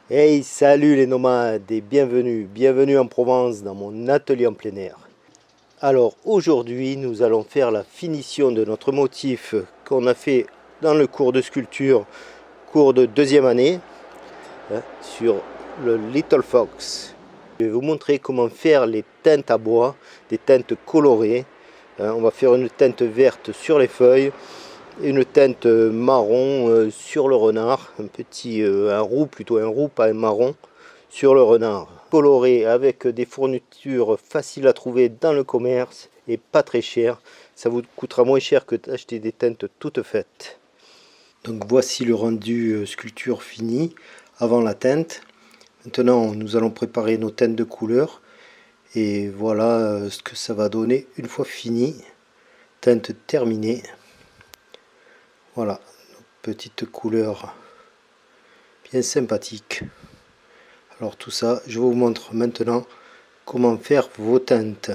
Hey, salut les nomades et bienvenue en Provence dans mon atelier en plein air. Alors aujourd'hui nous allons faire la finition de notre motif qu'on a fait dans le cours de sculpture, cours de deuxième année, sur le Little Fox. Je vais vous montrer comment faire les teintes à bois, des teintes colorées. On va faire une teinte verte sur les feuilles, une teinte marron sur le renard, un roux, pas un marron, sur le renard. Coloré avec des fournitures faciles à trouver dans le commerce et pas très cher. Ça vous coûtera moins cher que d'acheter des teintes toutes faites. Donc voici le rendu sculpture fini avant la teinte. Maintenant nous allons préparer nos teintes de couleur. Et voilà ce que ça va donner une fois fini. Teinte terminée. Voilà, petite couleur bien sympathique. Alors tout ça, je vous montre maintenant comment faire vos teintes.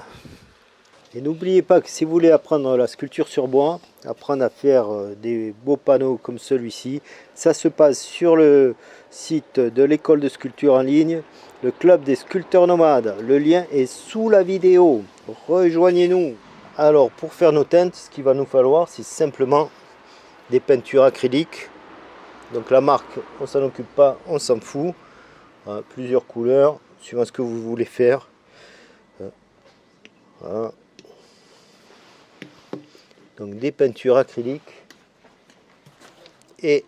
Et n'oubliez pas que si vous voulez apprendre la sculpture sur bois, apprendre à faire des beaux panneaux comme celui-ci, ça se passe sur le site de l'école de sculpture en ligne, le club des sculpteurs nomades. Le lien est sous la vidéo. Rejoignez-nous. Alors pour faire nos teintes, ce qu'il va nous falloir, c'est simplement des peintures acryliques. Donc la marque, on s'en occupe pas, on s'en fout. Plusieurs couleurs, suivant ce que vous voulez faire. Voilà. Donc des peintures acryliques et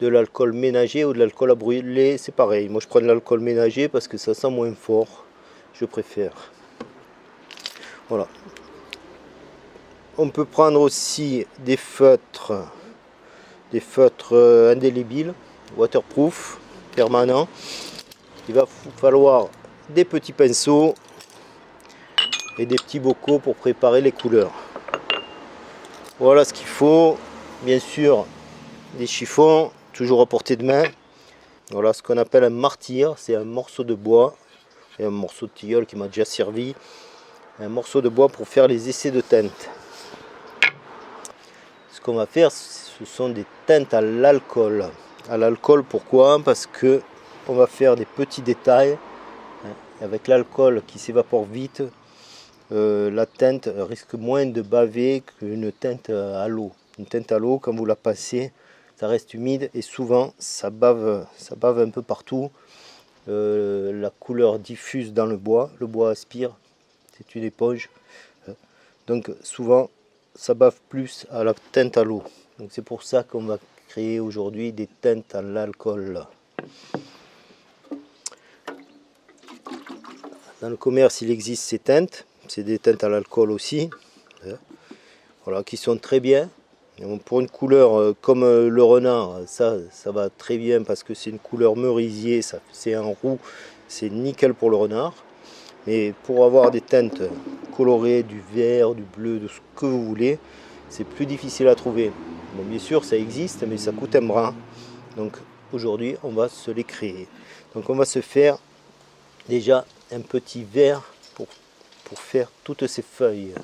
de l'alcool ménager ou de l'alcool à brûler, c'est pareil. Moi je prends de l'alcool ménager parce que ça sent moins fort, je préfère. Voilà. On peut prendre aussi des feutres indélébiles, waterproof, permanents. Il va falloir des petits pinceaux et des petits bocaux pour préparer les couleurs. Voilà ce qu'il faut. Bien sûr, des chiffons, toujours à portée de main. Voilà ce qu'on appelle un martyr, c'est un morceau de bois et un morceau de tilleul qui m'a déjà servi. Un morceau de bois pour faire les essais de teinte. Ce qu'on va faire, ce sont des teintes à l'alcool. À l'alcool, pourquoi? Parce que on va faire des petits détails. Avec l'alcool qui s'évapore vite, la teinte risque moins de baver qu'une teinte à l'eau. Une teinte à l'eau, quand vous la passez, ça reste humide et souvent ça bave un peu partout. La couleur diffuse dans le bois aspire, c'est une éponge. Donc souvent ça bave plus à la teinte à l'eau. Donc c'est pour ça qu'on va créer aujourd'hui des teintes à l'alcool. Dans le commerce, il existe ces teintes, c'est des teintes à l'alcool aussi, voilà, qui sont très bien. Pour une couleur comme le renard, ça va très bien parce que c'est une couleur merisier, c'est un roux, c'est nickel pour le renard. Mais pour avoir des teintes colorées, du vert, du bleu, de ce que vous voulez, c'est plus difficile à trouver. Bon, bien sûr, ça existe, mais ça coûte un bras. Donc aujourd'hui, on va se les créer. Donc on va se faire déjà un petit verre pour faire toutes ces feuilles.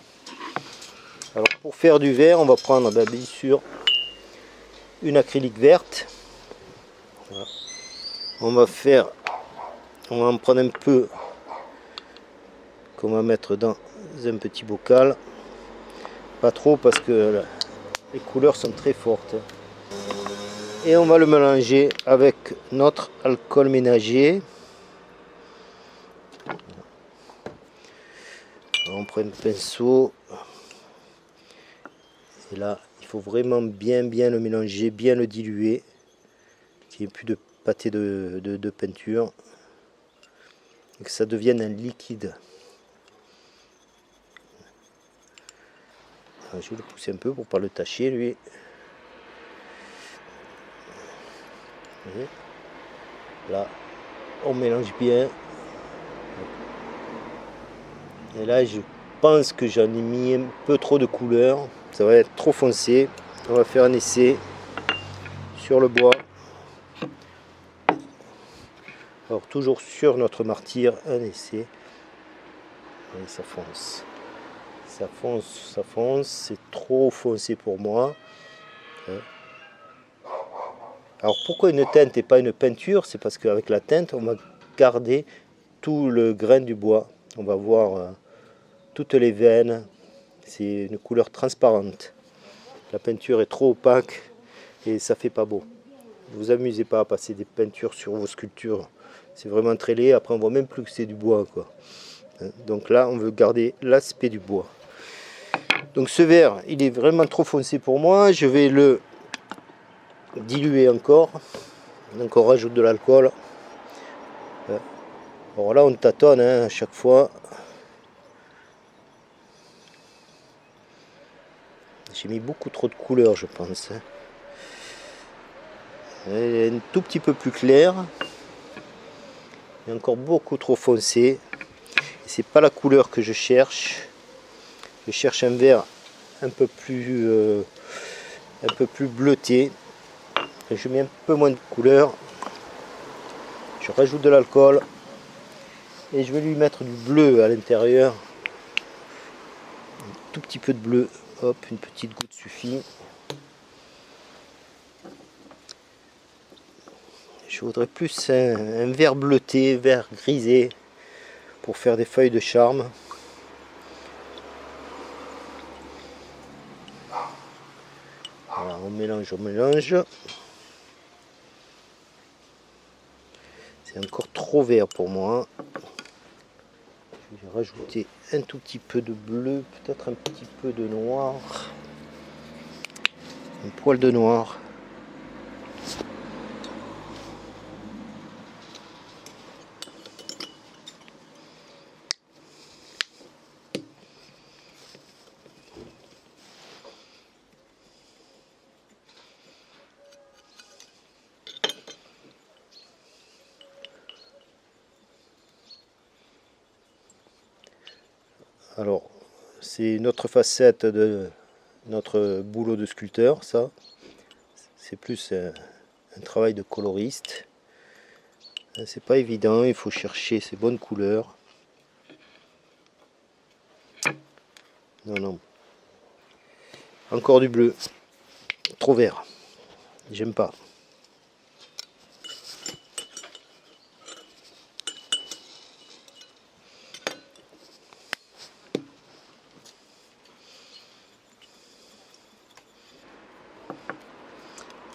Alors pour faire du vert, on va prendre bien sûr une acrylique verte. Voilà. On va en prendre un peu qu'on va mettre dans un petit bocal. Pas trop parce que les couleurs sont très fortes. Et on va le mélanger avec notre alcool ménager. On prend un pinceau et là il faut vraiment bien le mélanger, bien le diluer, qu'il n'y ait plus de pâté de peinture et que ça devienne un liquide. Alors, je vais le pousser un peu pour ne pas le tacher lui. Et là on mélange bien. Et là je pense que j'en ai mis un peu trop de couleur, ça va être trop foncé. On va faire un essai sur le bois. Alors toujours sur notre martyr, un essai. Et ça fonce. Ça fonce, c'est trop foncé pour moi. Alors pourquoi une teinte et pas une peinture? C'est parce qu'avec la teinte, on va garder tout le grain du bois. On va voir toutes les veines. C'est une couleur transparente. La peinture est trop opaque et ça fait pas beau. Ne vous amusez pas à passer des peintures sur vos sculptures. C'est vraiment très laid. Après, on voit même plus que c'est du bois, quoi. Donc là, on veut garder l'aspect du bois. Donc ce vert, il est vraiment trop foncé pour moi. Je vais le diluer encore. Donc on rajoute de l'alcool. Alors là, on tâtonne à chaque fois. J'ai mis beaucoup trop de couleurs, je pense. Elle est un tout petit peu plus claire. Et encore beaucoup trop foncé. C'est pas la couleur que je cherche. Je cherche un vert un peu plus bleuté. Et je mets un peu moins de couleur. Je rajoute de l'alcool. Et je vais lui mettre du bleu à l'intérieur. Un tout petit peu de bleu. Hop, une petite goutte suffit. Je voudrais plus un vert bleuté, vert grisé pour faire des feuilles de charme. Voilà, on mélange, on mélange. C'est encore trop vert pour moi. Je vais rajouter un tout petit peu de bleu, peut-être un petit peu de noir. Un poil de noir. Alors, c'est une autre facette de notre boulot de sculpteur, ça. C'est plus un travail de coloriste. C'est pas évident, il faut chercher ces bonnes couleurs. Non, non. Encore du bleu. Trop vert. J'aime pas.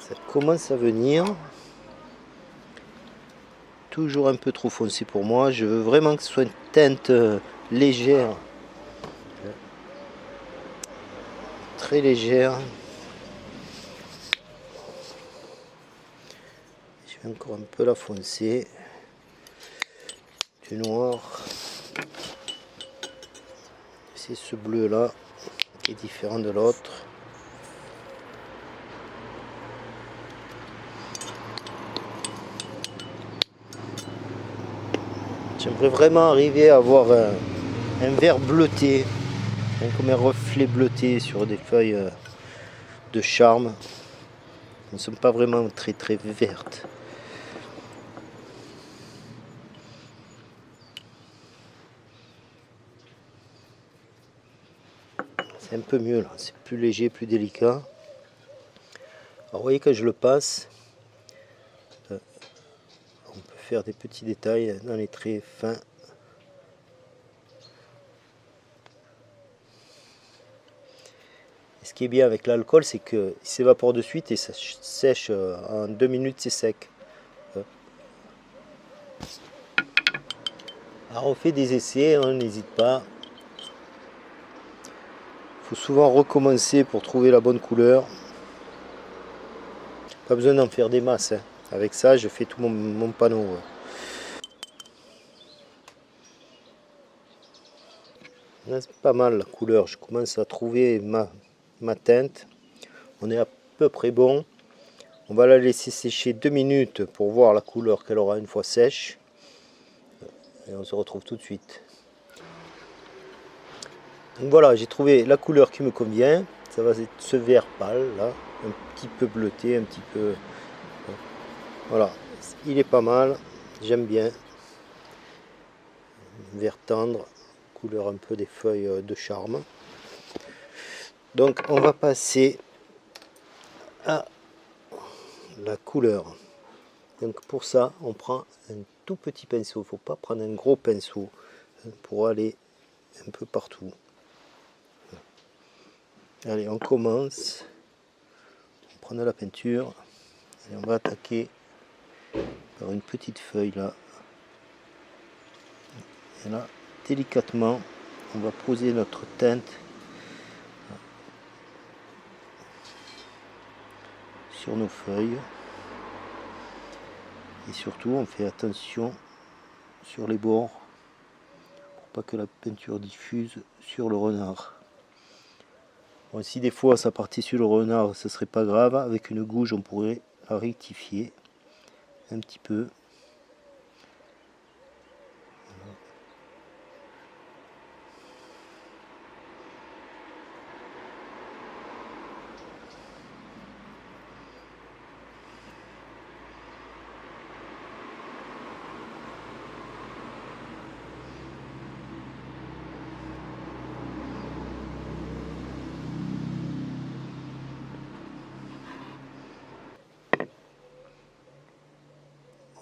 Ça commence à venir. Toujours un peu trop foncé pour moi. Je veux vraiment que ce soit une teinte légère. Très légère. Je vais encore un peu la foncer. Du noir. C'est ce bleu là qui est différent de l'autre. J'aimerais vraiment arriver à avoir un vert bleuté, comme un reflet bleuté sur des feuilles de charme. Elles ne sont pas vraiment très très vertes. C'est un peu mieux là, c'est plus léger, plus délicat. Alors vous voyez que je le passe, on peut faire des petits détails dans les traits fins. Et ce qui est bien avec l'alcool, c'est qu'il s'évapore de suite et ça sèche en 2 minutes, c'est sec. Alors on fait des essais, on n'hésite pas. Il faut souvent recommencer pour trouver la bonne couleur. Pas besoin d'en faire des masses. Hein. Avec ça, je fais tout mon panneau. Là, c'est pas mal la couleur. Je commence à trouver ma teinte. On est à peu près bon. On va la laisser sécher 2 minutes pour voir la couleur qu'elle aura une fois sèche. Et on se retrouve tout de suite. Donc voilà, j'ai trouvé la couleur qui me convient. Ça va être ce vert pâle là, un petit peu bleuté, un petit peu. Voilà, il est pas mal. J'aime bien. Vert tendre, couleur un peu des feuilles de charme. Donc on va passer à la couleur. Donc pour ça, on prend un tout petit pinceau. Il ne faut pas prendre un gros pinceau pour aller un peu partout. Allez, on commence. On prend de la peinture et on va attaquer par une petite feuille là. Et là, délicatement, on va poser notre teinte sur nos feuilles. Et surtout, on fait attention sur les bords pour pas que la peinture diffuse sur le renard. Bon, si des fois ça partait sur le renard, ce serait pas grave. Avec une gouge, on pourrait la rectifier un petit peu.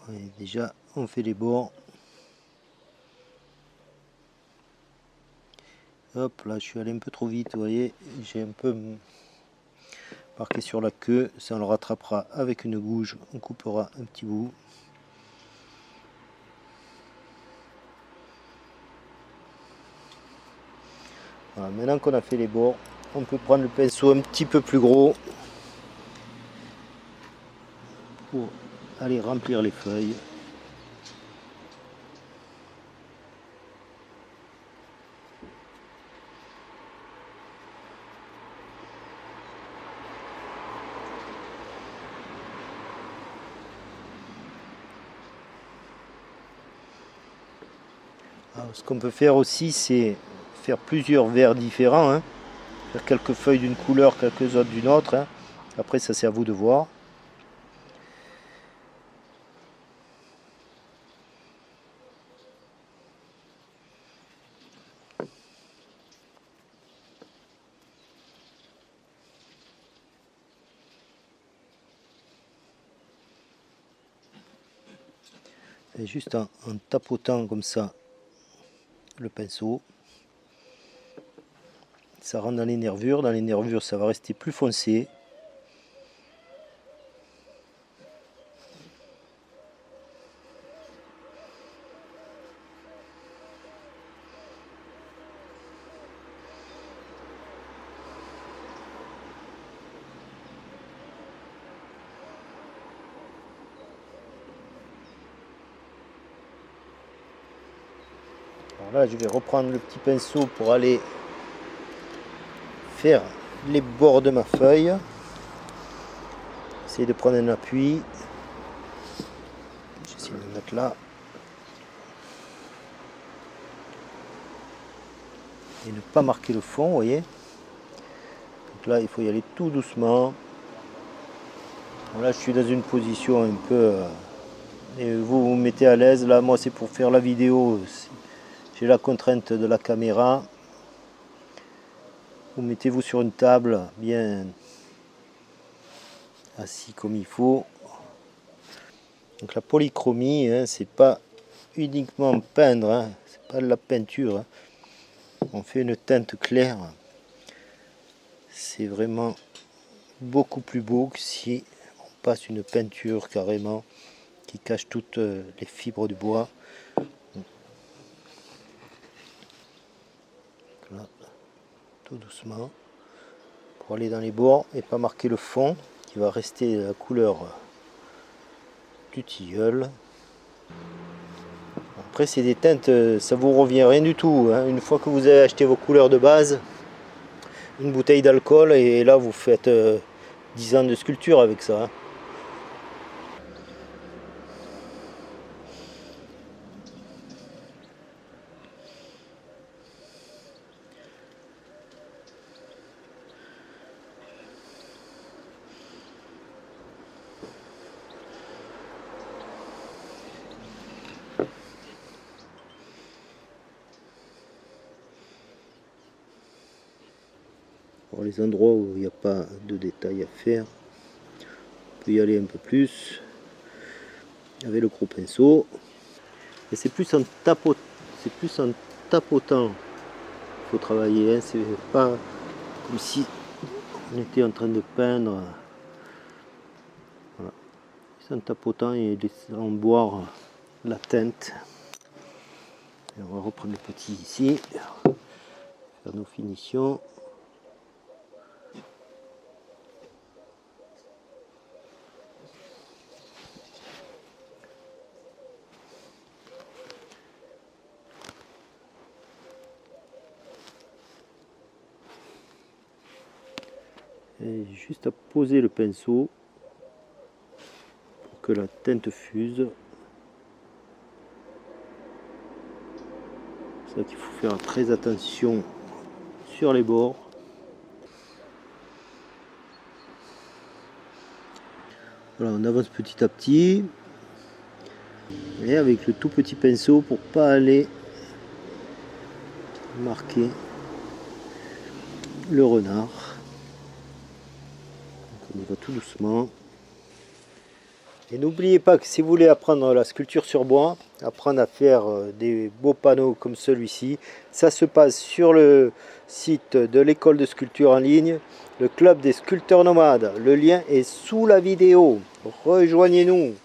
Et déjà, on fait les bords. Hop, là, je suis allé un peu trop vite, vous voyez. J'ai un peu marqué sur la queue. Ça, on le rattrapera avec une gouge. On coupera un petit bout. Voilà, maintenant qu'on a fait les bords, on peut prendre le pinceau un petit peu plus gros pour aller remplir les feuilles. Alors, ce qu'on peut faire aussi, c'est faire plusieurs verres différents, hein. Faire quelques feuilles d'une couleur, quelques autres d'une autre, hein. Après, ça c'est à vous de voir. Et juste en tapotant comme ça le pinceau, ça rentre dans les nervures. Dans les nervures, ça va rester plus foncé. Alors là, je vais reprendre le petit pinceau pour aller faire les bords de ma feuille. Essayer de prendre un appui. J'essaie de le mettre là. Et ne pas marquer le fond, vous voyez. Donc là, il faut y aller tout doucement. Alors là, je suis dans une position un peu... et vous vous mettez à l'aise. Là, moi, c'est pour faire la vidéo. J'ai la contrainte de la caméra. Vous mettez-vous sur une table bien assis comme il faut. Donc la polychromie, hein, c'est pas uniquement peindre, hein, c'est pas de la peinture. Hein. On fait une teinte claire. C'est vraiment beaucoup plus beau que si on passe une peinture carrément qui cache toutes les fibres du bois. Là, tout doucement pour aller dans les bords et pas marquer le fond qui va rester la couleur du tilleul. Après, c'est des teintes, ça vous revient rien du tout, hein. Une fois que vous avez acheté vos couleurs de base, une bouteille d'alcool, et là vous faites 10 ans de sculpture avec ça, hein. Pour les endroits où il n'y a pas de détails à faire, on peut y aller un peu plus avec le gros pinceau. Et c'est plus en tapotant qu'il faut travailler, hein. C'est pas comme si on était en train de peindre. Voilà. C'est en tapotant et laissant boire la teinte. Et on va reprendre le petit ici, faire nos finitions. Et juste à poser le pinceau pour que la teinte fuse. C'est ça qu'il faut faire très attention sur les bords. Voilà, on avance petit à petit et avec le tout petit pinceau pour pas aller marquer le renard. Donc on y va tout doucement. Et n'oubliez pas que si vous voulez apprendre la sculpture sur bois, apprendre à faire des beaux panneaux comme celui-ci, ça se passe sur le site de l'école de sculpture en ligne, le club des sculpteurs nomades. Le lien est sous la vidéo. Rejoignez-nous.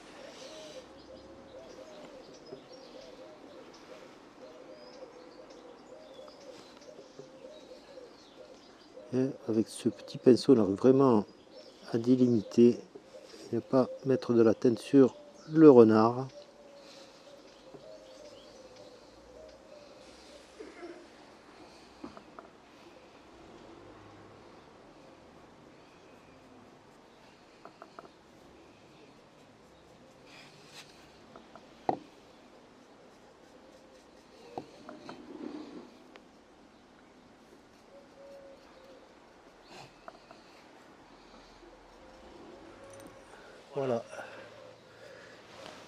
Et avec ce petit pinceau, on arrive vraiment à délimiter et ne pas mettre de la teinte sur le renard. Voilà,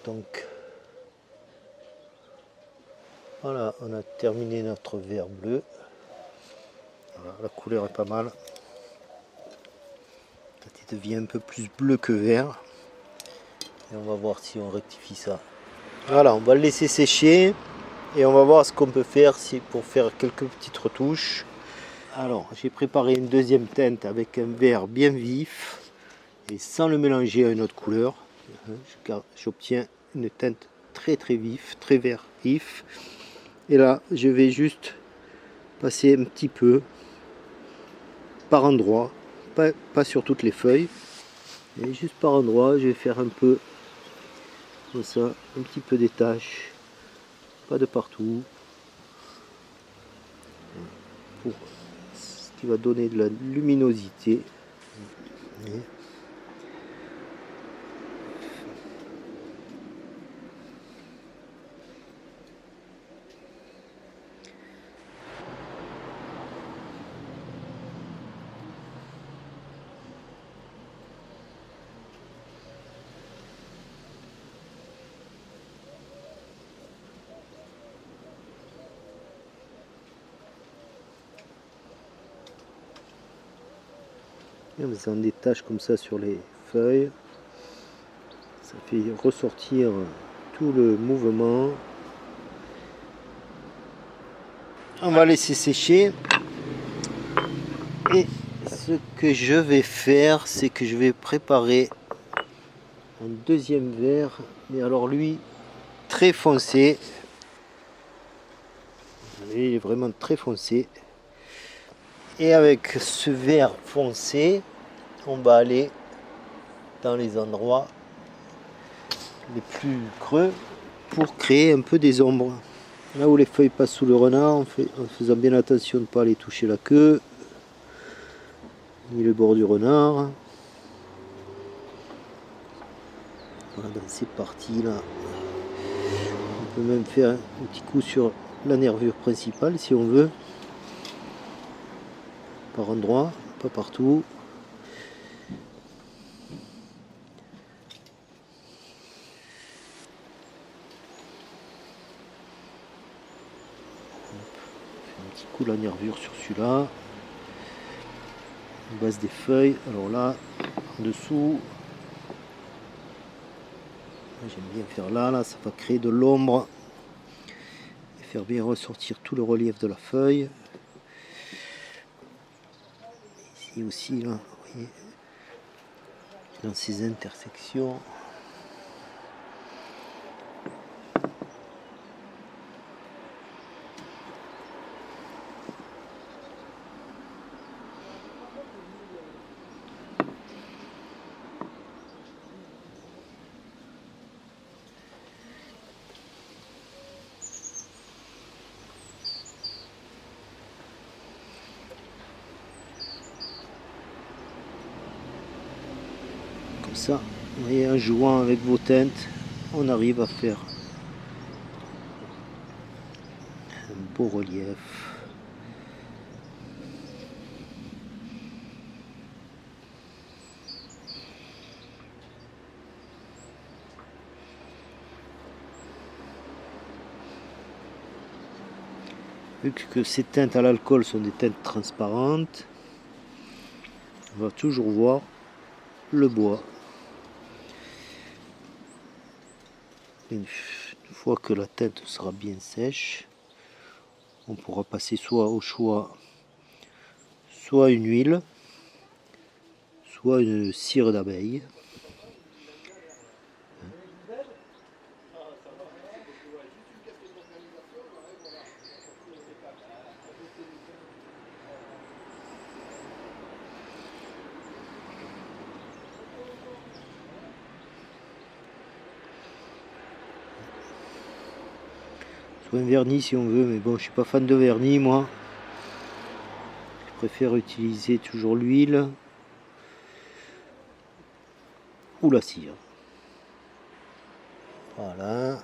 donc voilà, on a terminé notre vert bleu. Voilà, la couleur est pas mal. Il devient un peu plus bleu que vert. Et on va voir si on rectifie ça. Voilà, on va le laisser sécher et on va voir ce qu'on peut faire pour faire quelques petites retouches. Alors, j'ai préparé une deuxième teinte avec un vert bien vif et sans le mélanger à une autre couleur. J'obtiens une teinte très vif, très vert vif. Et là, je vais juste passer un petit peu par endroit, pas sur toutes les feuilles, et juste par endroit, je vais faire un peu comme ça, un petit peu des taches, pas de partout, pour ce qui va donner de la luminosité. Et en faisant des taches comme ça sur les feuilles, ça fait ressortir tout le mouvement. On va laisser sécher. Et ce que je vais faire, c'est que je vais préparer un deuxième vert, mais alors lui, très foncé. Lui, il est vraiment très foncé. Et avec ce vert foncé, on va aller dans les endroits les plus creux pour créer un peu des ombres. Là où les feuilles passent sous le renard, en faisant bien attention de ne pas aller toucher la queue, ni le bord du renard. Voilà, dans ces parties-là, on peut même faire un petit coup sur la nervure principale si on veut. Par endroit, pas partout. Un petit coup la nervure sur celui-là. Base des feuilles. Alors là, en dessous, J'aime bien faire là, ça va créer de l'ombre et faire bien ressortir tout le relief de la feuille. Ici aussi, là, vous voyez, dans ces intersections. Comme ça, vous voyez, en jouant avec vos teintes, on arrive à faire un beau relief. Vu que ces teintes à l'alcool sont des teintes transparentes, on va toujours voir le bois. Une fois que la teinte sera bien sèche, on pourra passer soit au choix, soit une huile, soit une cire d'abeille. Soit un vernis si on veut, mais bon, je suis pas fan de vernis moi. Je préfère utiliser toujours l'huile ou la cire. Voilà.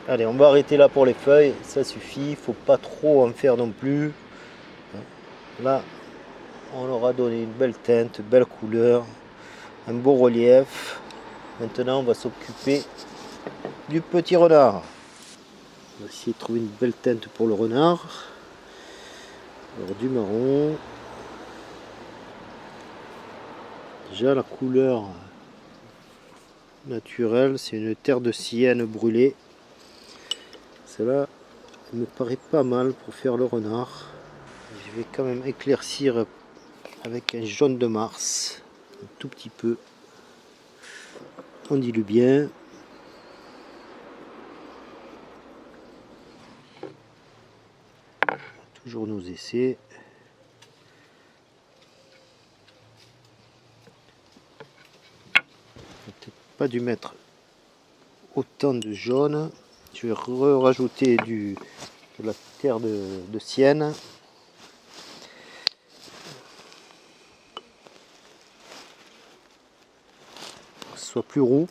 Allez, on va arrêter là pour les feuilles, ça suffit, il faut pas trop en faire non plus. Là, on aura donné une belle teinte, belle couleur, un beau relief. Maintenant, on va s'occuper du petit renard. On va essayer de trouver une belle teinte pour le renard. Alors, du marron. Déjà, la couleur naturelle, c'est une terre de sienne brûlée. Celle-là me paraît pas mal pour faire le renard. Je vais quand même éclaircir avec un jaune de Mars, un tout petit peu. On dilue bien. Toujours nos essais. Peut-être pas dû mettre autant de jaune. Je vais rajouter de la terre de sienne. Pour que ce soit plus roux.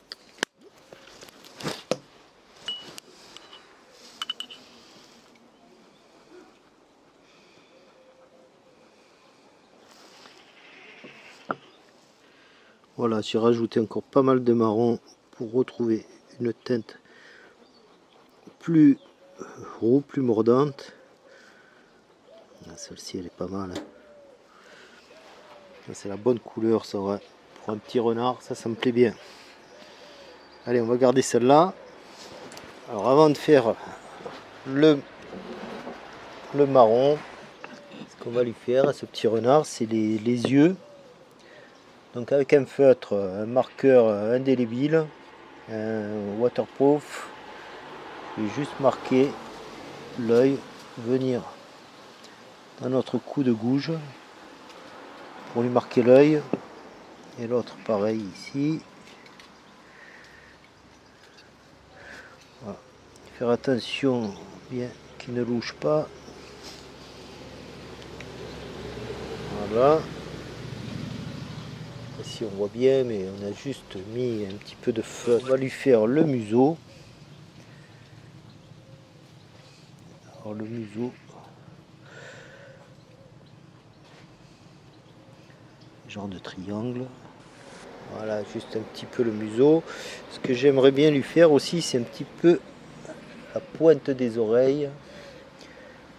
Voilà, j'ai rajouté encore pas mal de marron pour retrouver une teinte plus roux, plus mordante. Celle-ci elle est pas mal. C'est la bonne couleur ça, ouais. Pour un petit renard, ça me plaît bien. Allez, on va garder celle-là. Alors avant de faire le marron, ce qu'on va lui faire à ce petit renard, c'est les yeux. Donc avec un feutre, un marqueur indélébile, un waterproof, je vais juste marquer l'œil, venir dans notre coup de gouge pour lui marquer l'œil, et l'autre pareil ici. Voilà. Faire attention bien qu'il ne louche pas. Voilà. Ici on voit bien, mais on a juste mis un petit peu de feu. On va lui faire le museau. Alors le museau, genre de triangle. Voilà, juste un petit peu le museau. Ce que j'aimerais bien lui faire aussi, c'est un petit peu la pointe des oreilles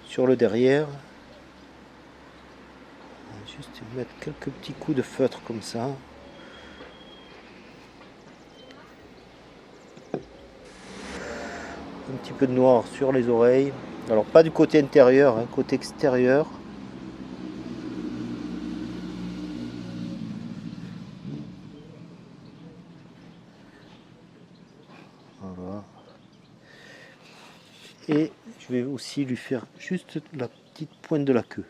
sur le derrière. juste mettre quelques petits coups de feutre comme ça. Un petit peu de noir sur les oreilles. Alors pas du côté intérieur, hein, côté extérieur. Voilà. Et je vais aussi lui faire juste la petite pointe de la queue.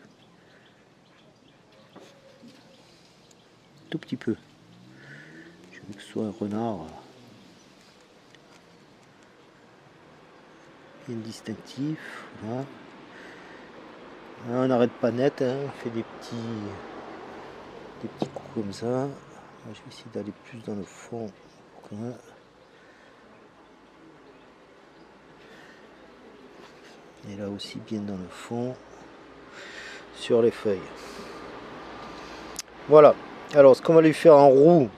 Tout petit peu. Je veux que ce soit un renard bien distinctif. Voilà. On n'arrête pas net, hein. On fait des petits coups comme ça. Je vais essayer d'aller plus dans le fond. Voilà. Et là aussi bien dans le fond sur les feuilles. Voilà. Alors ce qu'on va lui faire en roux,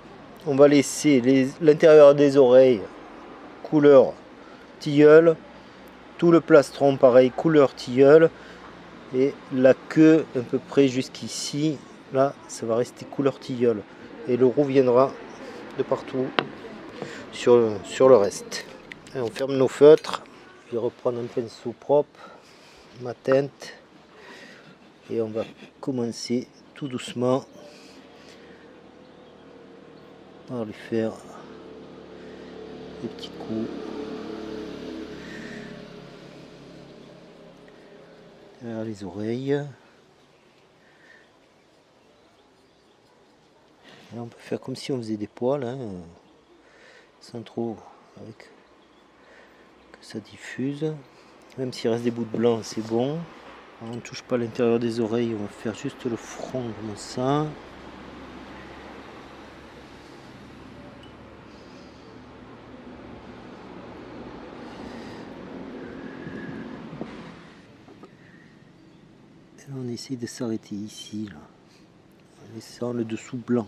on va laisser l'intérieur des oreilles couleur tilleul, tout le plastron pareil couleur tilleul, et la queue à peu près jusqu'ici, là ça va rester couleur tilleul, et le roux viendra de partout sur le reste. Et on ferme nos feutres. Je vais reprendre un pinceau propre, ma teinte, et on va commencer tout doucement par lui faire des petits coups derrière les oreilles. Et on peut faire comme si on faisait des poils, hein, sans trop, avec que ça diffuse. Même s'il reste des bouts de blanc, c'est bon. On ne touche pas l'intérieur des oreilles, on va faire juste le front comme ça. Et là, on essaie de s'arrêter ici, là, en laissant le dessous blanc.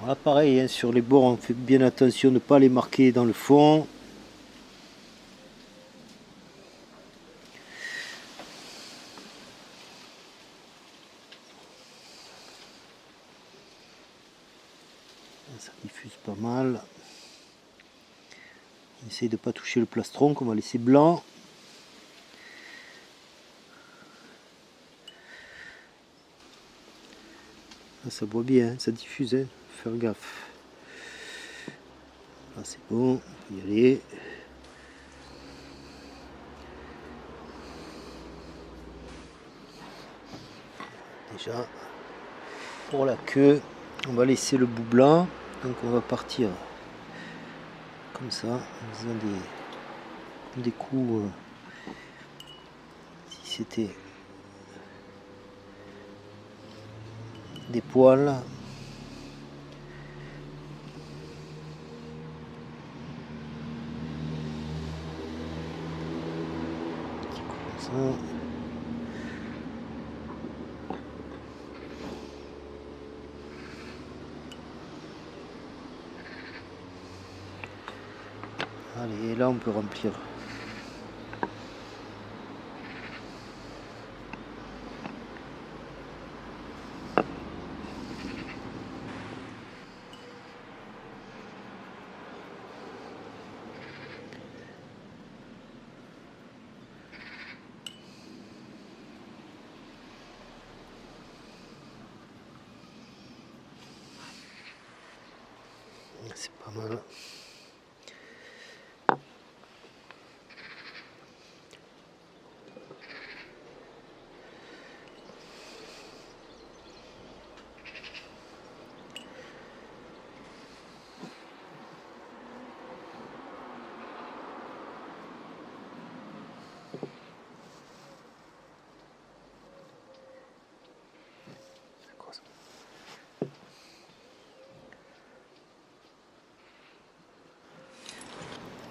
Là pareil, hein, sur les bords on fait bien attention de ne pas les marquer dans le fond. Ça diffuse pas mal. On essaye de ne pas toucher le plastron qu'on va laisser blanc. Là, ça boit bien, hein, ça diffuse, hein. Faire gaffe. Là c'est bon, on peut y aller. Déjà, pour la queue, on va laisser le bout blanc. Donc on va partir comme ça, en faisant des coups, si c'était des poils. Petit coup comme ça. Allez, et là on peut remplir. C'est pas mal.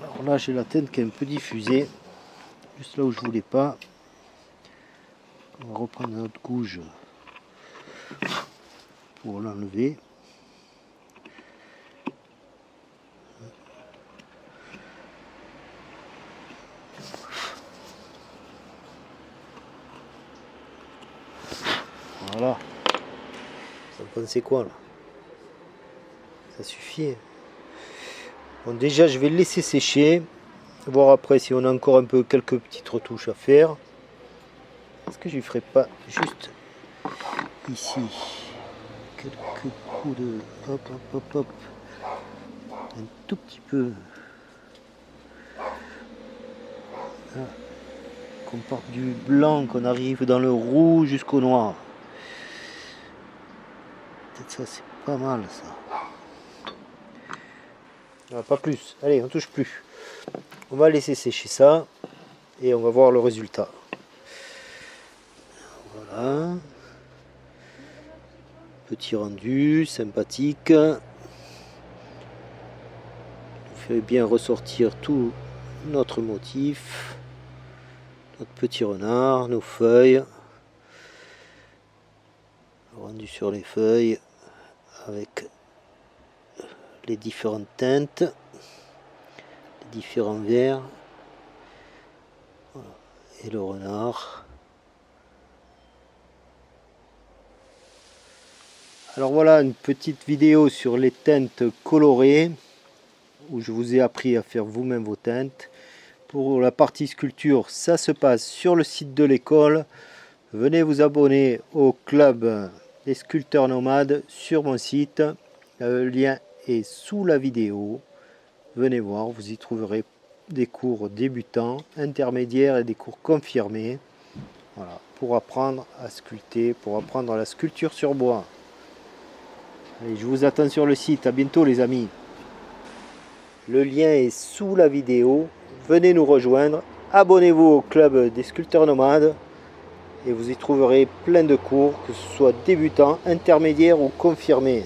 Alors là j'ai la teinte qui est un peu diffusée, juste là où je voulais pas. On va reprendre notre gouge pour l'enlever. Voilà. Vous en pensez quoi là? Ça suffit. Bon, déjà je vais le laisser sécher, voir après si on a encore un peu quelques petites retouches à faire. Est-ce que je ne ferai pas juste ici quelques coups de hop hop hop hop, un tout petit peu, là, qu'on parte du blanc, qu'on arrive dans le rouge jusqu'au noir. Peut-être ça c'est pas mal ça. Ah, pas plus, allez on touche plus. On va laisser sécher ça et on va voir le résultat. Voilà. Petit rendu, sympathique. On fait bien ressortir tout notre motif. Notre petit renard, nos feuilles. Le rendu sur les feuilles avec les différentes teintes, les différents verts. Voilà. Et le renard. Alors voilà une petite vidéo sur les teintes colorées où je vous ai appris à faire vous-même vos teintes. Pour la partie sculpture, ça se passe sur le site de l'école. Venez vous abonner au club des sculpteurs nomades sur mon site. Le lien est sous la vidéo. Venez voir, vous y trouverez des cours débutants, intermédiaires et des cours confirmés. Voilà, pour apprendre à sculpter, pour apprendre la sculpture sur bois. Allez, je vous attends sur le site. À bientôt les amis. Le lien est sous la vidéo. Venez nous rejoindre. Abonnez-vous au club des sculpteurs nomades. Et vous y trouverez plein de cours, que ce soit débutants, intermédiaires ou confirmés.